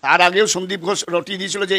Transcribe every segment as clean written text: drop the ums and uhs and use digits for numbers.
তার আগেও সন্দীপ ঘোষ রটিয়ে দিয়েছিল যে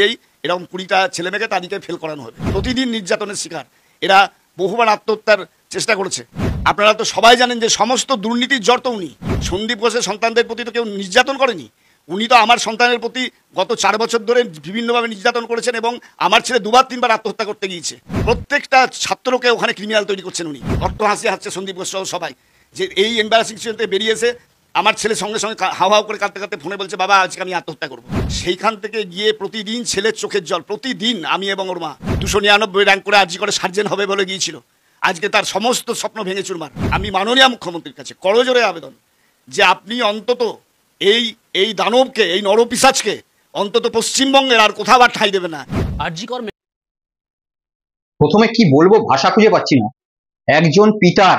এই এরকম 20টা ছেলে মেয়েকে তাদেরকে ফেল করানো হবে। প্রতিদিন নির্যাতনের শিকার এরা, বহুবার আত্মহত্যার চেষ্টা করেছে। আপনারা তো সবাই জানেন যে সমস্ত দুর্নীতির জড় তো উনি। সন্দীপ ঘোষের সন্তানদের প্রতি তো কেউ নির্যাতন করেনি। উনি তো আমার সন্তানের প্রতি গত 4 বছর ধরে বিভিন্নভাবে নির্যাতন করেছেন এবং আমার ছেলে 2-3বার আত্মহত্যা করতে গিয়েছে। প্রত্যেকটা ছাত্রকে ওখানে ক্রিমিনাল তৈরি করছেন উনি। অট্ট হাসি হাসছে সন্দীপ ঘোষ সহ সবাই, যে এই এম্বারাসিং সিচুয়েশন থেকে বেরিয়েছে। আমার ছেলে সঙ্গে সঙ্গে হাওয়া করে কাঁদতে কাঁদতে ফোনে বলছে, বাবা আজকে আমি আত্মহত্যা করবো। সেইখান থেকে গিয়ে প্রতিদিন ছেলের চোখের জল, প্রতিদিন আমি এবং ওর মা 299 র্যাঙ্ক করে আরজি করে সার্জেন হবে বলে গিয়েছিল। আজকে তার সমস্ত স্বপ্ন ভেঙে চুরমার। আমি মাননীয় মুখ্যমন্ত্রীর কাছে করজোরে আবেদন যে আপনি অন্তত এই দানবকে, এই নরপিশাচকে অন্তত পশ্চিমবঙ্গের আর কোথাও আর ঠাঁই দেবে না। আরজিকর প্রথমে কি বলবো, ভাষা খুঁজে পাচ্ছি না। একজন পিতার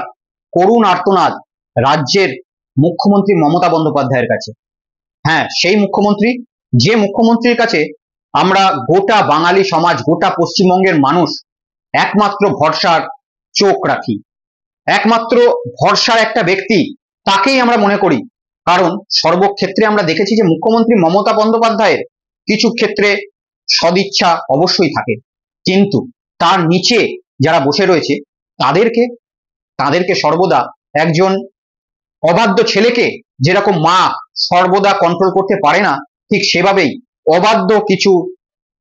করুণ আর্তনাদ রাজ্যের মুখ্যমন্ত্রী মমতা বন্দ্যোপাধ্যায়ের কাছে। হ্যাঁ, সেই মুখ্যমন্ত্রী, যে মুখ্যমন্ত্রীর কাছে আমরা গোটা বাঙালি সমাজ, গোটা পশ্চিমবঙ্গের মানুষ একমাত্র ভরসার চোখ রাখি, একমাত্র ভরসার একটা ব্যক্তি তাকেই আমরা মনে করি। কারণ সর্বক্ষেত্রে আমরা দেখেছি যে মুখ্যমন্ত্রী মমতা বন্দ্যোপাধ্যায়ের কিছু ক্ষেত্রে সদিচ্ছা অবশ্যই থাকে, কিন্তু তার নিচে যারা বসে রয়েছে তাদেরকে সর্বদা একজন অবাধ্য ছেলেকে যেরকম মা সর্বদা কন্ট্রোল করতে পারে না, ঠিক সেভাবেই অবাধ্য কিছু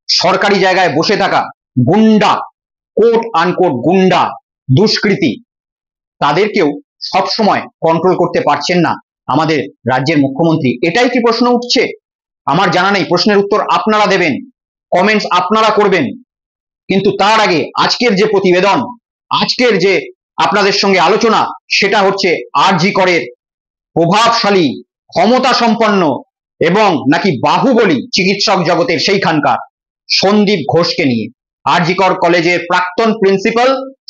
সরকারি জায়গায় বসে থাকা গুন্ডা, কোট আনকোট গুন্ডা, দুষ্কৃতী, তাদেরকেও সবসময় কন্ট্রোল করতে পারছেন না আমাদের রাজ্যের মুখ্যমন্ত্রী। এটাই কি প্রশ্ন উঠছে? আমার জানা নেই, প্রশ্নের উত্তর আপনারা দেবেন, কমেন্টস আপনারা করবেন। কিন্তু তার আগে আজকের যে প্রতিবেদন, আজকের যে আপনাদের সঙ্গে আলোচনা, সেটা হচ্ছে আরজি করের প্রভাবশালী, ক্ষমতা সম্পন্ন এবং নাকি বাহুবলী চিকিৎসক জগতের সেইখানকার সন্দীপ ঘোষকে নিয়ে। আরজি কর কলেজের প্রাক্তন প্রিন্সিপাল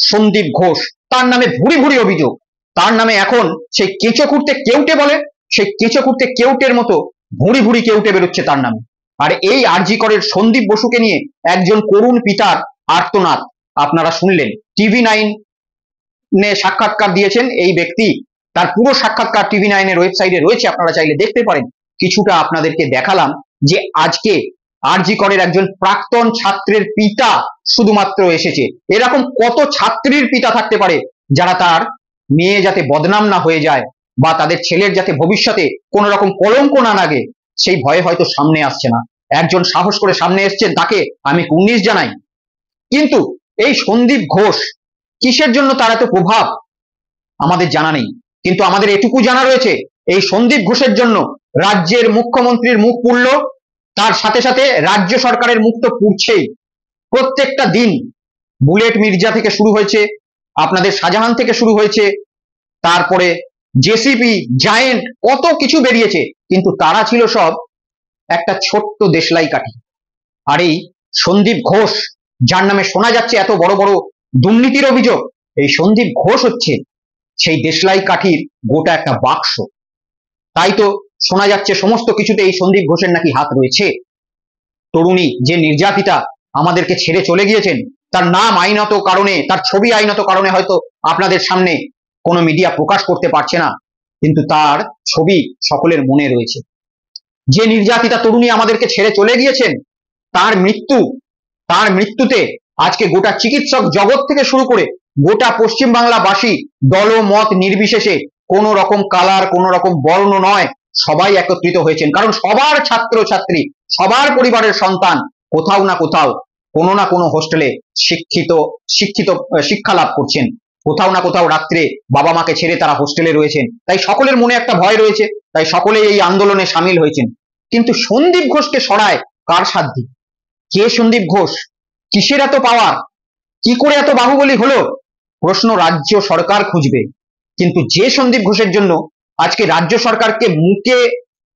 সন্দীপ ঘোষ, তার নামে ভুরি ভুরি অভিযোগ। তার নামে এখন সেই কেঁচো খুঁড়তে কেউটে বলে, সেই কেঁচো খুঁড়তে কেউটের মতো ভুরি ভুরি কেউটে বেরোচ্ছে তার নামে। আর এই আরজি করের সন্দীপ বসুকে নিয়ে একজন করুণ পিতার আর্তনাদ আপনারা শুনলেন। TV9 সাক্ষাৎকার দিয়েছেন এই ব্যক্তি, তার পুরো সাক্ষাৎকার TV9 ওয়েবসাইটে রয়েছে, আপনারা চাইলে দেখতে পারেন। কিছুটা আপনাদেরকে দেখালাম যে আজকে আরজি করের একজন প্রাক্তন ছাত্রের পিতা শুধুমাত্র এসেছে। এরকম কত ছাত্রীর পিতা থাকতে পারে যারা তার মেয়ে যাতে বদনাম না হয়ে যায় বা তাদের ছেলের যাতে ভবিষ্যতে কোন রকম কলঙ্ক না লাগে, সেই ভয়ে হয়তো সামনে আসছে না। একজন সাহস করে সামনে এসছেন, তাকে আমি কুর্নিশ জানাই। কিন্তু এই সন্দীপ ঘোষ, কিসের জন্য তার এত প্রভাব আমাদের জানা নেই, কিন্তু আমাদের এটুকু জানা রয়েছে, এই সন্দীপ ঘোষের জন্য রাজ্যের মুখ্যমন্ত্রীর মুখ পুড়ল, তার সাথে সাথে রাজ্য সরকারের মুখ তো পুড়ছেই। প্রত্যেকটা দিন বুলেট মির্জা থেকে শুরু হয়েছে, আপনাদের শাহজাহান থেকে শুরু হয়েছে, তারপরে জেসিপি, জায়েন্ট, কত কিছু বেরিয়েছে, কিন্তু তারা ছিল সব একটা ছোট্ট দেশলাই কাঠি। আর এই সন্দীপ ঘোষ, যার নামে শোনা যাচ্ছে এত বড় বড় দুর্নীতির অভিযোগ, এই সন্দীপ ঘোষ হচ্ছে সেই দেশলাই কাঠির গোটা একটা বাক্স। তাই তো শোনা যাচ্ছে সমস্ত কিছুতে এই সন্দীপ ঘোষের নাকি হাত রয়েছে। তরুণী যে নির্যাতিতা আমাদেরকে ছেড়ে চলে গিয়েছেন, তার নাম আইনত কারণে, তার ছবি আইনত কারণে হয়তো আপনাদের সামনে কোনো মিডিয়া প্রকাশ করতে পারছে না, কিন্তু তার ছবি সকলের মনে রয়েছে। যে নির্যাতিতা তরুণী আমাদেরকে ছেড়ে চলে গিয়েছেন, তার মৃত্যুতে আজকে গোটা চিকিৎসক জগৎ থেকে শুরু করে গোটা পশ্চিমবাংলাবাসী দলমত নির্বিশেষে, কোন রকম কালার, কোন রকম বর্ণ নয়, সবাই একত্রিত হয়েছেন। কারণ সবার ছাত্র ছাত্রী, সবার পরিবারের সন্তান কোথাও না কোথাও, কোনো না কোনো হোস্টেলে শিক্ষা লাভ করছেন, কোথাও না কোথাও রাত্রে বাবা মাকে ছেড়ে তারা হোস্টেলে রয়েছেন। তাই সকলের মনে একটা ভয় রয়েছে, তাই সকলে এই আন্দোলনে সামিল হয়েছেন। কিন্তু সন্দীপ ঘোষকে সরায় কার সাধ্যি? কে সন্দীপ ঘোষ? কিসের এত পাওয়ার? কি করে এত বাহুবলী হলো? প্রশ্ন রাজ্য সরকার খুঁজবে। কিন্তু যে সন্দীপ ঘোষের জন্য আজকে রাজ্য সরকারকে মুখে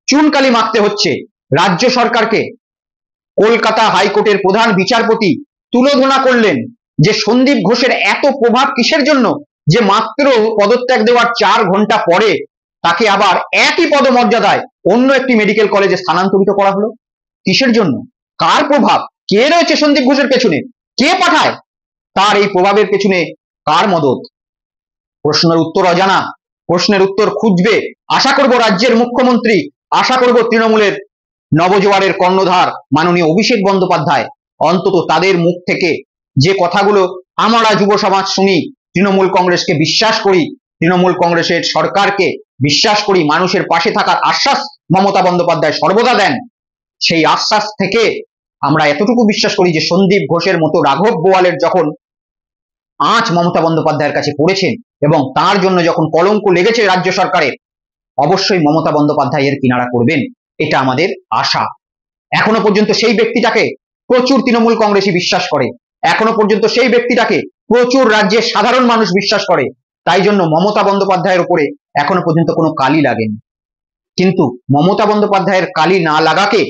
চুনকালি মাখতে হচ্ছে, রাজ্য সরকারকে কলকাতা হাইকোর্টের প্রধান বিচারপতি তুলোধনা করলেন যে সন্দীপ ঘোষের এত প্রভাব কিসের জন্য, যে মাত্র পদত্যাগ দেওয়ার 4 ঘন্টা পরে তাকে আবার একই পদমর্যাদায় অন্য একটি মেডিকেল কলেজে স্থানান্তরিত করা হলো। কিসের জন্য? কার প্রভাব? কে রয়েছে সন্দীপ ঘোষের পেছনে? কে পাঠায়? তার এই প্রভাবের পেছনে কার মদত? প্রশ্নের উত্তর অজানা, প্রশ্নের উত্তর খুঁজবে। আশা করব রাজ্যের মুখ্যমন্ত্রী, আশা করব তৃণমূলের নবজোয়ারের কর্ণধার মাননীয় অভিষেক বন্দ্যোপাধ্যায় অন্তত তাদের মুখ থেকে যে কথাগুলো আমরা যুব সমাজ শুনি, তৃণমূল কংগ্রেসকে বিশ্বাস করি, তৃণমূল কংগ্রেসের সরকারকে বিশ্বাস করি, মানুষের পাশে থাকার আশ্বাস মমতা বন্দ্যোপাধ্যায় সর্বদা দেন, সেই আশ্বাস থেকে আমরা এতটুকু বিশ্বাস করি যে সন্দীপ ঘোষের মতো রাঘব বোয়ালের যখন আঁচ মমতা বন্দ্যোপাধ্যায়ের কাছে পড়েছেন এবং তার জন্য যখন কলঙ্ক লেগেছে রাজ্য সরকারের, অবশ্যই মমতা বন্দ্যোপাধ্যায় এর কিনারা করবেন, এটা আমাদের আশা। এখনো পর্যন্ত সেই ব্যক্তিটাকে প্রচুর তৃণমূল কংগ্রেসই বিশ্বাস করে, এখনো পর্যন্ত সেই ব্যক্তিটাকে প্রচুর রাজ্যের সাধারণ মানুষ বিশ্বাস করে, তাই জন্য মমতা বন্দ্যোপাধ্যায়ের উপরে এখনো পর্যন্ত কোনো কালি লাগেনি। কিন্তু মমতা বন্দ্যোপাধ্যায়ের কালি না লাগাকে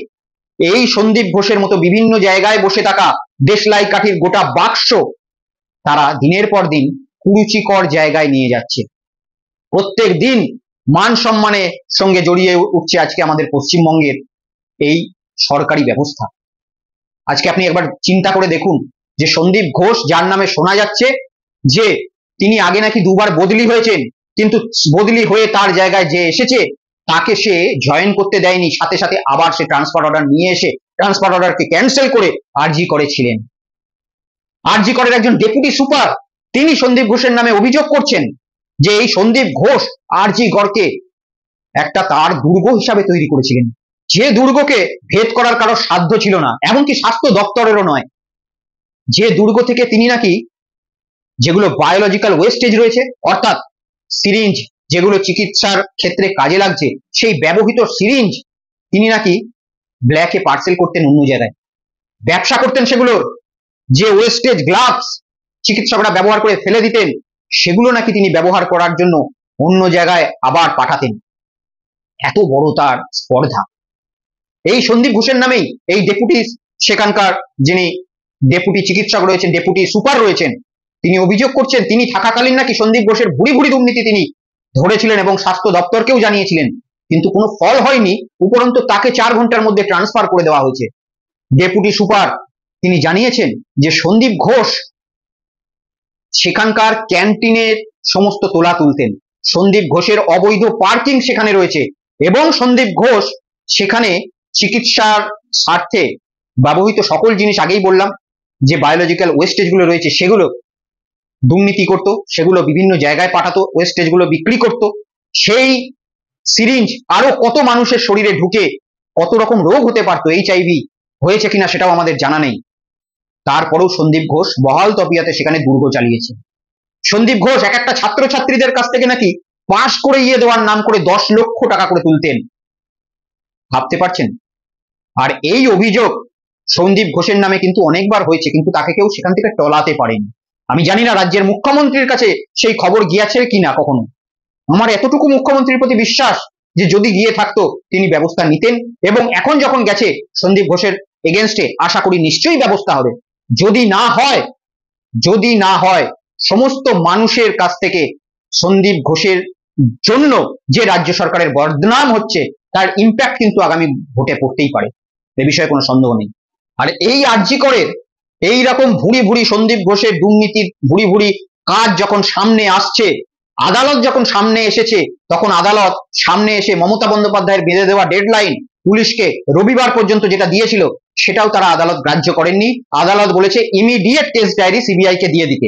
এই সন্দীপ ঘোষের মতো বিভিন্ন জায়গায় বসে থাকা দেশলাই কাঠির গোটা বাক্স তারা দিনের পর দিন কুরুচিকর জায়গায় নিয়ে যাচ্ছে। প্রত্যেক দিন মান সম্মানের সঙ্গে জড়িয়ে উঠছে আজকে আমাদের পশ্চিমবঙ্গের এই সরকারি ব্যবস্থা। আজকে আপনি একবার চিন্তা করে দেখুন যে সন্দীপ ঘোষ, যার নামে শোনা যাচ্ছে যে তিনি আগে নাকি দুবার বদলি হয়েছেন, কিন্তু বদলি হয়ে তার জায়গায় যে এসেছে তাকে সে জয়েন করতে দেয়নি, সাথে সাথে আবার সে ট্রান্সফার অর্ডার নিয়ে এসে ট্রান্সফার অর্ডারকে ক্যান্সেল করে আরজি করেছিলেন। আরজি করের একজন ডেপুটি সুপার তিনি সন্দীপ ঘোষের নামে অভিযোগ করছেন যে এই সন্দীপ ঘোষ আরজি গড়কে একটা তার দুর্গ হিসাবে তৈরি করেছিলেন, যে দুর্গকে ভেদ করার কারো সাধ্য ছিল না, এমনকি স্বাস্থ্য দপ্তরেরও নয়। যে দুর্গ থেকে তিনি নাকি যেগুলো বায়োলজিক্যাল ওয়েস্টেজ রয়েছে, অর্থাৎ সিরিঞ্জ যেগুলো চিকিৎসার ক্ষেত্রে কাজে লাগছে, সেই ব্যবহৃত সিরিঞ্জ তিনি নাকি ব্ল্যাকে পার্সেল করতেন, অন্য জায়গায় ব্যবসা করতেন। সেগুলোর যে ওয়েস্টেজ গ্লাভস চিকিৎসকরা ব্যবহার করে ফেলে দিতেন, সেগুলো নাকি তিনি ব্যবহার করার জন্য অন্য জায়গায় আবার পাঠাতেন। এত বড় তার স্পর্ধা। এই সন্দীপ ঘোষের নামেই এই ডেপুটি, সেখানকার যিনি ডেপুটি চিকিৎসক রয়েছেন, ডেপুটি সুপার রয়েছেন, তিনি অভিযোগ করছেন তিনি থাকাকালীন নাকি সন্দীপ ঘোষের ভুরি ভুরি দুর্নীতি তিনি ধরেছিলেন এবং স্বাস্থ্য দপ্তরকেও জানিয়েছিলেন, কিন্তু কোনো ফল হয়নি। উপরন্তু তাকে 4 ঘন্টার মধ্যে ট্রান্সফার করে দেওয়া হয়েছে। ডেপুটি সুপার তিনি জানিয়েছেন যে সন্দীপ ঘোষ সেখানকার ক্যান্টিনের সমস্ত তোলা তুলতেন, সন্দীপ ঘোষের অবৈধ পার্কিং সেখানে রয়েছে এবং সন্দীপ ঘোষ সেখানে চিকিৎসার স্বার্থে ব্যবহৃত সকল জিনিস, আগেই বললাম যে বায়োলজিক্যাল ওয়েস্টেজ গুলো রয়েছে, সেগুলো দুর্নীতি করত, সেগুলো বিভিন্ন জায়গায় পাঠাতো, ওয়েস্টেজ গুলো বিক্রি করত। সেই সিরিঞ্জ আরো কত মানুষের শরীরে ঢুকে কত রকম রোগ হতে পারতো, এইচআইভি হয়েছে কিনা সেটাও আমাদের জানা নেই। তারপরেও সন্দীপ ঘোষ বহাল তবিয়াতে সেখানে দুর্গ চালিয়েছে। সন্দীপ ঘোষ এক একটা ছাত্রছাত্রীদের কাছ থেকে নাকি পাশ করে ইয়ে দেওয়ার নাম করে 10 লক্ষ টাকা করে তুলতেন, ভাবতে পারছেন? আর এই অভিযোগ সন্দীপ ঘোষের নামে কিন্তু অনেকবার হয়েছে, কিন্তু তাকে কেউ সেখান থেকে টলাতে পারেনি। আমি জানি না রাজ্যের মুখ্যমন্ত্রীর কাছে সেই খবর গিয়েছে কিনা কখনো। আমার এতটুকু মুখ্যমন্ত্রীর প্রতি বিশ্বাস যে যদি গিয়ে থাকতো তিনি ব্যবস্থা নিতেন, এবং এখন যখন গেছে সন্দীপ ঘোষের এগেনস্টে আশা করি নিশ্চয়ই ব্যবস্থা হবে। যদি না হয় সমস্ত মানুষের কাছ থেকে সন্দীপ ঘোষের জন্য যে রাজ্য সরকারের বদনাম হচ্ছে তার ইম্প্যাক্ট কিন্তু আগামী ভোটে পড়তেই পারে, এ বিষয়ে কোনো সন্দেহ নেই। আর এই আরজি করের এই রকম ভুরি ভুরি সন্দীপ ঘোষের দুর্নীতির ভুরি ভুরি কাজ যখন সামনে আসছে, আদালত যখন সামনে এসেছে, তখন আদালত সামনে এসে মমতা বন্দ্যোপাধ্যায়ের বেঁধে দেওয়া ডেডলাইন পুলিশকে রবিবার পর্যন্ত যেটা দিয়েছিল সেটাও তারা আদালত গ্রাহ্য করেননি। আদালত বলেছে ইমিডিয়েট টেস্ট ডায়েরি সিবিআই কে দিয়ে দিতে।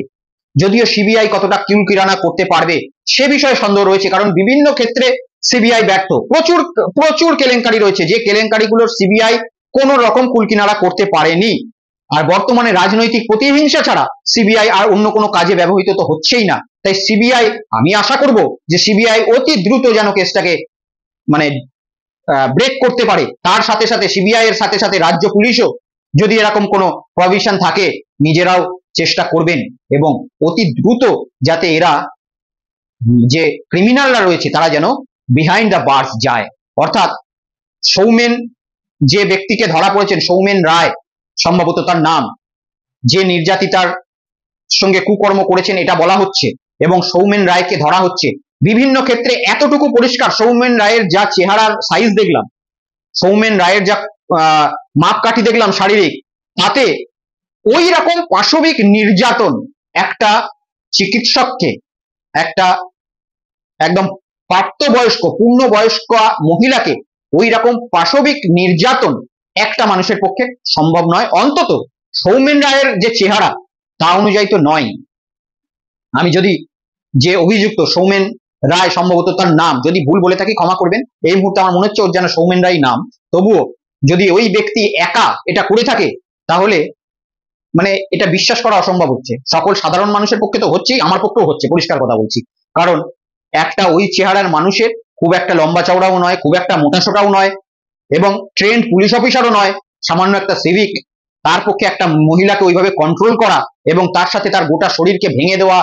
যদিও সিবিআই কতটা কিলকিরানা করতে পারবে সে বিষয়ে সন্দেহ রয়েছে, কারণ বিভিন্ন ক্ষেত্রে সিবিআই ব্যর্থ, প্রচুর প্রচুর কেলেঙ্কারি রয়েছে যে কেলেঙ্কারিগুলোর সিবিআই কোন রকম কুলকিনারা করতে পারেনি। আর বর্তমানে রাজনৈতিক প্রতিহিংসা ছাড়া সিবিআই আর অন্য কোনো কাজে ব্যবহৃত তো হচ্ছেই না। তাই সিবিআই, আমি আশা করব যে সিবিআই অতি দ্রুত যেন কেসটাকে মানে ব্রেক করতে পারে। তার সাথে সাথে সিবিআই এর সাথে সাথে রাজ্য পুলিশও যদি এরকম কোনো প্রভিশন থাকে নিজেরাও চেষ্টা করবেন এবং অতি দ্রুত যাতে এরা যে ক্রিমিনালরা রয়েছে তারা যেন বিহাইন্ড দ্য বার্স যায়। অর্থাৎ সৌমেন যে ব্যক্তিকে ধরা পড়েছেন, সৌমেন রায় সম্ভবত তার নাম, যে নির্যাতিতার সঙ্গে কুকর্ম করেছেন এটা বলা হচ্ছে এবং সৌমেন রায়কে ধরা হচ্ছে। বিভিন্ন ক্ষেত্রে এতটুকু পরিষ্কার, সৌমেন রায়ের যা চেহারার সাইজ দেখলাম, সৌমেন রায়ের যা মাপকাঠি দেখলাম শারীরিক, তাতে ওই রকম পাশবিক নির্যাতন একটা চিকিৎসককে, একটা একদম প্রাপ্তবয়স্ক পূর্ণবয়স্ক মহিলাকে ওই রকম পাশবিক নির্যাতন একটা মানুষের পক্ষে সম্ভব নয়, অন্তত সৌমেন রায়ের যে চেহারা তা অনুযায়ী তো নয়। আমি যদি যে অভিযুক্ত সৌমেন রায়, সম্ভবত তার নাম, যদি ভুল বলে থাকি ক্ষমা করবেন, এই মুহূর্তে আমার মনে হচ্ছে ওর যেন সৌমেন রায় নাম, তবুও যদি ওই ব্যক্তি একা এটা করে থাকে তাহলে মানে এটা বিশ্বাস করা অসম্ভব হচ্ছে। সকল সাধারণ মানুষের পক্ষে তো হচ্ছেই, আমার পক্ষেও হচ্ছে, পরিষ্কার কথা বলছি। কারণ একটা ওই চেহারার মানুষের, খুব একটা লম্বা চওড়াও নয়, খুব একটা মোটাসোটাও নয়, এবং ট্রেন্ড পুলিশ অফিসারও নয়, সামান্য একটা সিভিক, তার পক্ষে একটা মহিলাকে ওইভাবে কন্ট্রোল করা এবং তার সাথে তার গোটা শরীরকে ভেঙে দেওয়া,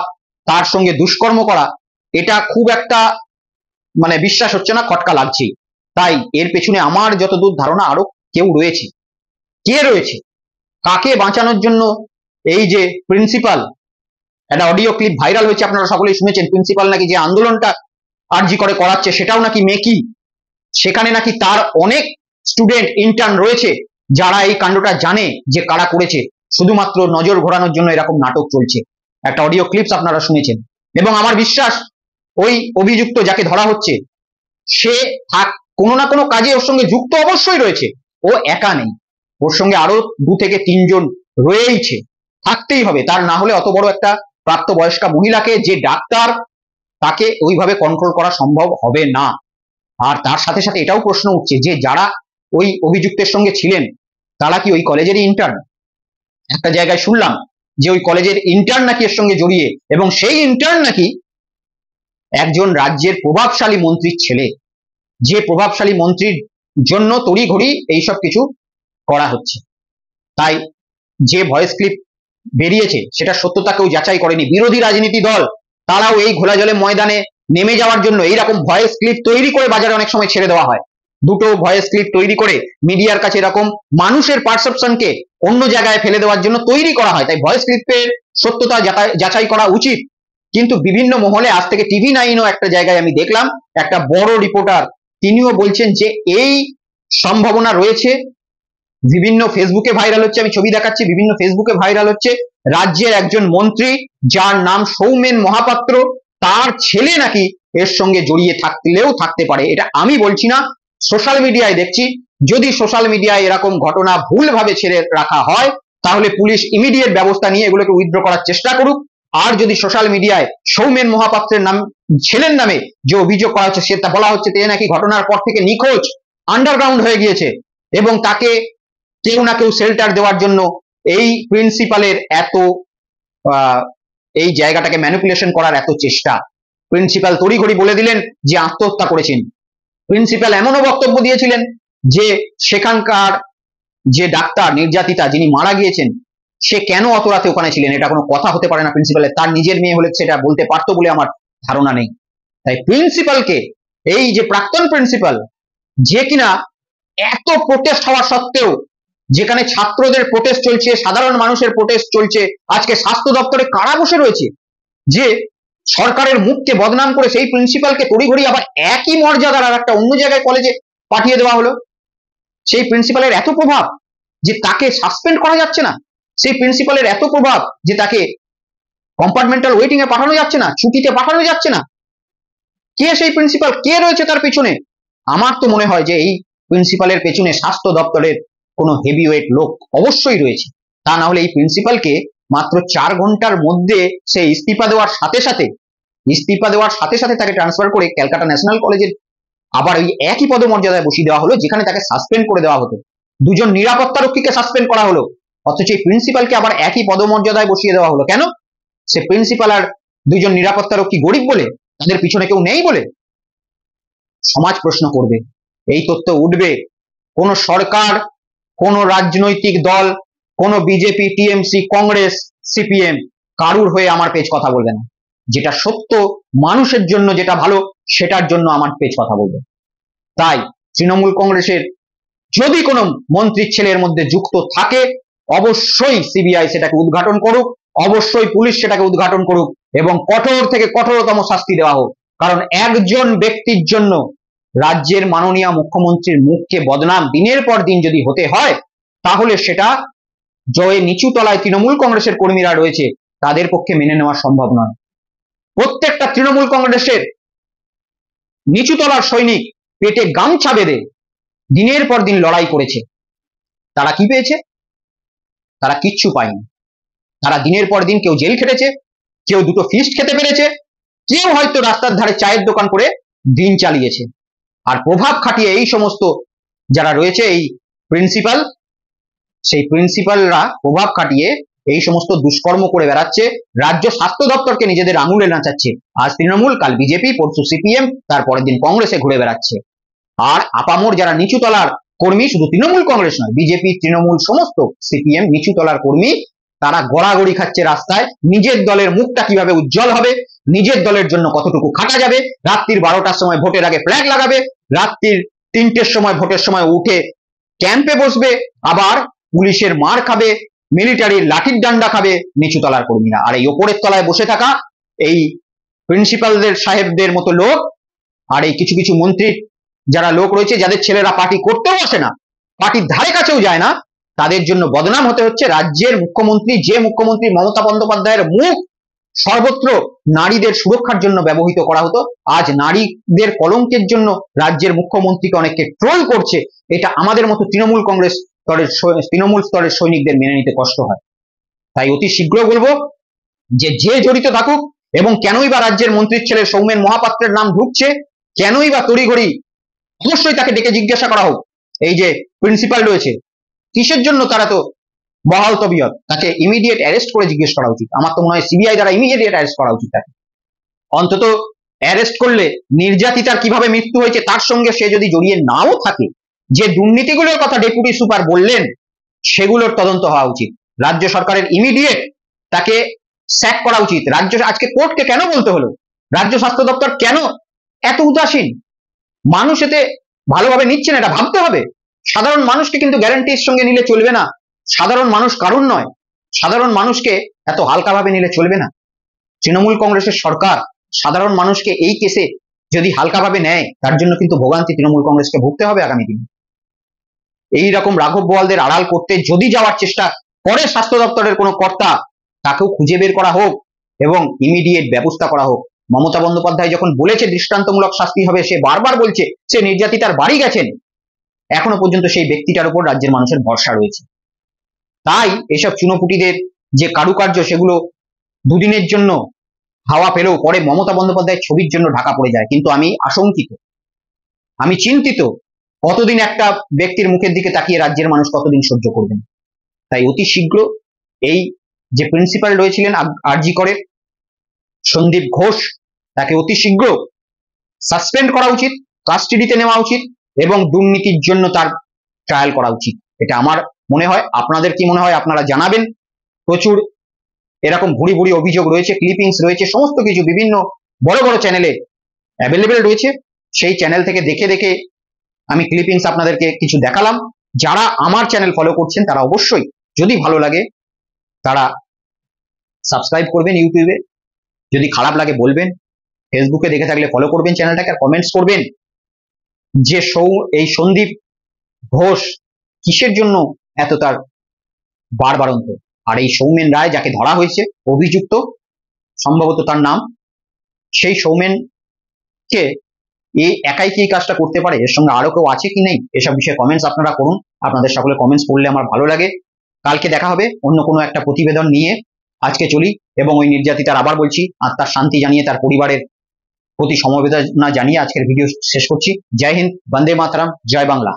তার সঙ্গে দুষ্কর্ম করা, এটা খুব একটা মানে বিশ্বাস হচ্ছে না, খটকা লাগছেই। তাই এর পেছনে আমার যতদূর ধারণা আরো কেউ রয়েছে। কে রয়েছে, কাকে বাঁচানোর জন্য এই যে প্রিন্সিপাল, একটা অডিও ক্লিপ ভাইরাল হয়েছে, আপনারা সকলেই শুনেছেন, প্রিন্সিপাল নাকি যে আন্দোলনটা আরজি করে করাচ্ছে সেটাও নাকি মেকি, সেখানে নাকি তার অনেক স্টুডেন্ট ইন্টার্ন রয়েছে যারা এই কাণ্ডটা জানে যে কারা করেছে, শুধুমাত্র নজর ঘোরানোর জন্য এরকম নাটক চলছে। একটা অডিও ক্লিপস আপনারা শুনেছেন, এবং আমার বিশ্বাস ওই অভিযুক্ত যাকে ধরা হচ্ছে সে কোনো না কোনো কাজে ওর সঙ্গে যুক্ত অবশ্যই রয়েছে, ও একা নেই, ওর সঙ্গে আরো 2 থেকে 3 জন রয়েইছে, থাকতেই হবে, তার না হলে অত বড় একটা প্রাপ্তবয়স্কা মহিলাকে যে ডাক্তার, তাকে ওইভাবে কন্ট্রোল করা সম্ভব হবে না। আর তার সাথে সাথে এটাও প্রশ্ন উঠছে যে যারা ওই অভিযুক্তের সঙ্গে ছিলেন তারা কি ওই কলেজেরই ইন্টার্ন? একটা জায়গায় শুনলাম যে ওই কলেজের ইন্টার্ন নাকি এর সঙ্গে জড়িয়ে, এবং সেই ইন্টার্ন নাকি একজন রাজ্যের প্রভাবশালী মন্ত্রীর ছেলে, যে প্রভাবশালী মন্ত্রীর জন্য তড়িঘড়ি এইসব কিছু করা হচ্ছে। তাই যে ভয়েস ক্লিপ বেরিয়েছে সেটা সত্যতা কেউ যাচাই করেনি। বিরোধী রাজনীতি দল তারাও এই ঘোলা জলে ময়দানে নেমে যাওয়ার জন্য এইরকম ভয়েস ক্লিপ তৈরি করে বাজারে অনেক সময় ছেড়ে দেওয়া হয়। 2টো ভয়েস ক্লিপ তৈরি করে মিডিয়ার কাছে এরকম মানুষের পারসেপশনকে অন্য জায়গায় ফেলে দেওয়ার জন্য তৈরি করা হয়। তাই ভয়েস ক্লিপের সত্যতা যাচাই করা উচিত। কিন্তু বিভিন্ন মহলে, আজ থেকে TV9ও একটা জায়গায় আমি দেখলাম একটা বড় রিপোর্টার, তিনিও বলছেন যে এই সম্ভাবনা রয়েছে। বিভিন্ন ফেসবুকে ভাইরাল হচ্ছে, আমি ছবি দেখাচ্ছি, বিভিন্ন ফেসবুকে ভাইরাল হচ্ছে রাজ্যের একজন মন্ত্রী যার নাম সৌমেন মহাপাত্র, তার ছেলে নাকি এর সঙ্গে জড়িয়ে থাকতে পারে। এটা আমি বলছি না, সোশ্যাল মিডিয়ায় দেখছি। যদি সোশ্যাল মিডিয়ায় এরকম ঘটনা ভুলভাবে ছেড়ে রাখা হয় তাহলে পুলিশ ইমিডিয়েট ব্যবস্থা নিয়ে এগুলোকে উইথড্র করার চেষ্টা করুক। আর যদি সোশ্যাল মিডিয়ায় সৌমেন মহাপাত্রের নাম, ছেলের নামে যে অভিযোগ করা হচ্ছে, সেটা বলা হচ্ছে যে নাকি ঘটনার পর থেকে নিখোঁজ, আন্ডারগ্রাউন্ড হয়ে গিয়েছে, এবং তাকে কেউ না কেউ শেল্টার দেওয়ার জন্য এই প্রিন্সিপালের এত এই জায়গাটাকে ম্যানিপুলেশন করার এত চেষ্টা। প্রিন্সিপাল তড়িঘড়ি বলে দিলেন যে আত্মহত্যা করেছেন। প্রিন্সিপাল এমনও বক্তব্য দিয়েছিলেন যে সেখানকার যে ডাক্তার নির্যাতিতা যিনি মারা গিয়েছেন সে কেন অত রাতে ওখানে ছিলেন, এটা কোনো কথা হতে পারে না। প্রিন্সিপালের তার নিজের মেয়ে হলে সেটা বলতে পারতো বলে আমার ধারণা নেই। তাই প্রিন্সিপালকে, এই যে প্রাক্তন প্রিন্সিপাল, যে কিনা এত প্রোটেস্ট হওয়া সত্ত্বেও, যেখানে ছাত্রদের প্রোটেস্ট চলছে, সাধারণ মানুষের প্রোটেস্ট চলছে, আজকে স্বাস্থ্য দপ্তরে কারা বসে রয়েছে, যে সরকারের মুখকে বদনাম করে সেই প্রিন্সিপালকে তড়িঘড়ি আবার একই মর্যাদার আর একটা অন্য জায়গায় কলেজে পাঠিয়ে দেওয়া হলো। সেই প্রিন্সিপালের এত প্রভাব যে তাকে সাসপেন্ড করা যাচ্ছে না, সেই প্রিন্সিপালের এত প্রভাব যে তাকে কম্পার্টমেন্টাল ওয়েটিং এ পাঠানো যাচ্ছে না, ছুটিতে পাঠানো যাচ্ছে না। কে সেই প্রিন্সিপাল, কে রয়েছে তার পেছনে? আমার তো মনে হয় যে এই প্রিন্সিপালের পেছনে স্বাস্থ্য দপ্তরের কোনো হেভিওয়েট লোক অবশ্যই রয়েছে। তা না হলে এই প্রিন্সিপালকে মাত্র 4 ঘন্টার মধ্যে সে ইস্তিফা দেওয়ার সাথে সাথে তাকে ট্রান্সফার করে ক্যালকাটা ন্যাশনাল কলেজের আবার ওই একই পদমর্যাদায় বসিয়ে দেওয়া হলো যেখানে তাকে সাসপেন্ড করে দেওয়া হতো। 2 জন নিরাপত্তা রক্ষীকে সাসপেন্ড করা হলো, অথচ এই প্রিন্সিপালকে আবার একই পদমর্যাদায় বসিয়ে দেওয়া হলো। কেন? সে প্রিন্সিপাল আর 2 জন নিরাপত্তা রক্ষী গরিব বলে, তাদের পিছনে কেউ নেই বলে? সমাজ প্রশ্ন করবে, এই তথ্য উঠবে। কোন সরকার, কোন রাজনৈতিক দল, কোন বিজেপি, টিএমসি, কংগ্রেস, সিপিএম কারুর হয়ে আমার পেজ কথা বলবে না। যেটা সত্য, মানুষের জন্য যেটা ভালো, সেটার জন্য আমার পেজ কথা বলবে। তাই তৃণমূল কংগ্রেসের যদি কোনো মন্ত্রীর ছেলের মধ্যে যুক্ত থাকে, অবশ্যই সিবিআই সেটাকে উদ্ঘাটন করুক, অবশ্যই পুলিশ সেটাকে উদ্ঘাটন করুক, এবং কঠোর থেকে কঠোরতম শাস্তি দেওয়া হোক। কারণ একজন ব্যক্তির জন্য রাজ্যের মাননীয় মুখ্যমন্ত্রীর মুখকে বদনাম দিনের পর দিন যদি হতে হয়, তাহলে সেটা জয়ে নিচু তলায় তৃণমূল কংগ্রেসের কর্মীরা রয়েছে তাদের পক্ষে মেনে নেওয়া সম্ভব নয়। প্রত্যেকটা তৃণমূল কংগ্রেসের নিচু তলার সৈনিক পেটে গামছা বেঁধে দিনের পর দিন লড়াই করেছে, তারা কি পেয়েছে? তারা কিচ্ছু পায়নি। তারা দিনের পর দিন কেউ জেল খেটেছে, কেউ দুটো ফিস্ট খেতে পেরেছে, কেউ হয়তো রাস্তার ধারে চায়ের দোকান করে দিন চালিয়েছে। আর প্রভাব খাটিয়ে এই সমস্ত যারা রয়েছে, এই প্রিন্সিপাল, সেই প্রিন্সিপালরা প্রভাব খাটিয়ে এই সমস্ত দুষ্কর্ম করে বেড়াচ্ছে, রাজ্য স্বাস্থ্য দপ্তরকে নিজেদের আঙুলে নাচাচ্ছে। আজ তৃণমূল, কাল বিজেপি, পরশু সিপিএম, তারপরের দিন কংগ্রেসে ঘুরে বেড়াচ্ছে। আর আপামর যারা নিচু তলার কর্মী, শুধু তৃণমূল কংগ্রেস নয়, বিজেপি, তৃণমূল, সমস্ত সিপিএম নিচু তলার কর্মী, তারা গড়াগড়ি খাচ্ছে রাস্তায়। নিজের দলের মুখটা কিভাবে উজ্জ্বল হবে, নিজের দলের জন্য কতটুকু খাটা যাবে, রাত্রির 12টার সময় ভোটের আগে ফ্ল্যাগ লাগাবে, রাত্রির 3টের সময় ভোটের সময় উঠে ক্যাম্পে বসবে, আবার পুলিশের মার খাবে, মিলিটারির লাঠির ডান্ডা খাবে নিচু তলার কর্মীরা। আর এই ওপরের তলায় বসে থাকা এই প্রিন্সিপালদের সাহেবদের মতো লোক, আর এই কিছু কিছু মন্ত্রীর যারা লোক রয়েছে, যাদের ছেলেরা পার্টি করতেও আসে না, পার্টির ধারে কাছেও যায় না, তাদের জন্য বদনাম হতে হচ্ছে। রাজ্যের মুখ্যমন্ত্রী, যে মুখ্যমন্ত্রী মমতা বন্দ্যোপাধ্যায়ের মুখ সর্বত্র নারীদের সুরক্ষার জন্য ব্যবহৃত করা হতো, আজ নারীদের কলঙ্কের জন্য রাজ্যের মুখ্যমন্ত্রীকে অনেকে ট্রোল করছে। এটা আমাদের মতো তৃণমূল কংগ্রেস তৃণমূল স্তরের সৈনিকদের মেনে নিতে কষ্ট হয়। তাই অতি শীঘ্র বলবো যে জড়িত থাকুক, এবং কেনই বা রাজ্যের মন্ত্রীর ছেলে সৌমেন মহাপাত্রের নাম ঢুকছে, কেনই বা তড়িঘড়ি, অবশ্যই তাকে ডেকে জিজ্ঞাসা করা হোক। এই যে প্রিন্সিপাল রয়েছে, কিসের জন্য তারা তো বহাল তবিয়ত, তাকে ইমিডিয়েট অ্যারেস্ট করে জিজ্ঞেস করা উচিত। আমার তো মনে হয় সিবিআই দ্বারা ইমিডিয়েট অ্যারেস্ট করা উচিত তাকে। অন্তত অ্যারেস্ট করলে নির্যাতিতার কিভাবে মৃত্যু হয়েছে তার সঙ্গে সে যদি জড়িয়ে নাও থাকে, যে দুর্নীতিগুলোর কথা ডেপুটি সুপার বললেন, সেগুলোর তদন্ত হওয়া উচিত। রাজ্য সরকারের ইমিডিয়েট তাকে স্যাক করা উচিত। রাজ্য আজকে কোর্টকে কেন বলতে হলো, রাজ্য স্বাস্থ্য দপ্তর কেন এত উদাসীন? মানুষ এতে ভালোভাবে নিচ্ছে না, এটা ভাবতে হবে। সাধারণ মানুষকে কিন্তু গ্যারান্টির সঙ্গে নিলে চলবে না। সাধারণ মানুষ কারণ নয়, সাধারণ মানুষকে এত হালকাভাবে নিলে চলবে না। তৃণমূল কংগ্রেসের সরকার সাধারণ মানুষকে এই কেসে যদি হালকাভাবে নেয়, তার জন্য কিন্তু ভোগান্তি তৃণমূল কংগ্রেসকে ভুগতে হবে আগামী দিনে। এইরকম রাঘব বোয়ালদের আড়াল করতে যদি যাওয়ার চেষ্টা করে স্বাস্থ্য দপ্তরের কোনো কর্তা, তাকেও খুঁজে বের করা হোক এবং ইমিডিয়েট ব্যবস্থা করা হোক। মমতা বন্দ্যোপাধ্যায় যখন বলেছে দৃষ্টান্তমূলক শাস্তি হবে, সে বারবার বলছে সে নির্যাতিতার বাড়ি গেছেন, এখনো পর্যন্ত সেই ব্যক্তিটার উপর রাজ্যের মানুষের ভরসা রয়েছে। তাই এসব চুনোপুটিদের যে কারুকার্য, সেগুলো দুদিনের জন্য হাওয়া পেলেও পরে মমতা বন্দ্যোপাধ্যায়ের ছবির জন্য ঢাকা পড়ে যায়। কিন্তু আমি আশঙ্কিত, আমি চিন্তিত, কতদিন একটা ব্যক্তির মুখের দিকে তাকিয়ে রাজ্যের মানুষ কতদিন সহ্য করবেন। তাই অতি শীঘ্র এই যে প্রিন্সিপাল রয়েছিলেন আরজি করের, সন্দীপ ঘোষ, তাকে অতি শীঘ্র সাসপেন্ড করা উচিত, কাস্টডিতে নেওয়া উচিত এবং দুর্নীতির জন্য তার ট্রায়াল করা উচিত। এটা আমার মনে হয়। আপনাদের কি মনে হয় আপনারা জানাবেন। প্রচুর এরকম ভুড়ি ভুড়ি অভিযোগ রয়েছে, ক্লিপিংস রয়েছে, সমস্ত কিছু বিভিন্ন বড় বড় চ্যানেলে অ্যাভেলেবেল রয়েছে। সেই চ্যানেল থেকে দেখে দেখে আমি ক্লিপিংস আপনাদেরকে কিছু দেখালাম। যারা আমার চ্যানেল ফলো করছেন তারা অবশ্যই, যদি ভালো লাগে তারা সাবস্ক্রাইব করবেন ইউটিউবে, যদি খারাপ লাগে বলবেন, ফেসবুকে দেখে থাকলে ফলো করবেন চ্যানেলটাকে, আর কমেন্টস করবেন যে এই সন্দীপ ঘোষ কিসের জন্য এত তার বাড়বাড়ন্ত। আর এই সৌমেন রায় যাকে ধরা হয়েছে অভিযুক্ত, সম্ভবত তার নাম, সেই সৌমেনকে এই একাই কি এই কাজটা করতে পারে, এর সঙ্গে আরো কেউ আছে কি নেই, এসব বিষয়ে কমেন্টস আপনারা করুন। আপনাদের সকলে কমেন্টস পড়লে আমার ভালো লাগে। কালকে দেখা হবে অন্য কোনো একটা প্রতিবেদন নিয়ে। আজকে চলি, এবং ওই নির্যাতিতার আবার বলছি আত্মার শান্তি জানিয়ে, তার পরিবারের প্রতি সমবেদনা জানিয়ে আজকের ভিডিও শেষ করছি। জয় হিন্দ, বন্দে মাতরম, জয় বাংলা।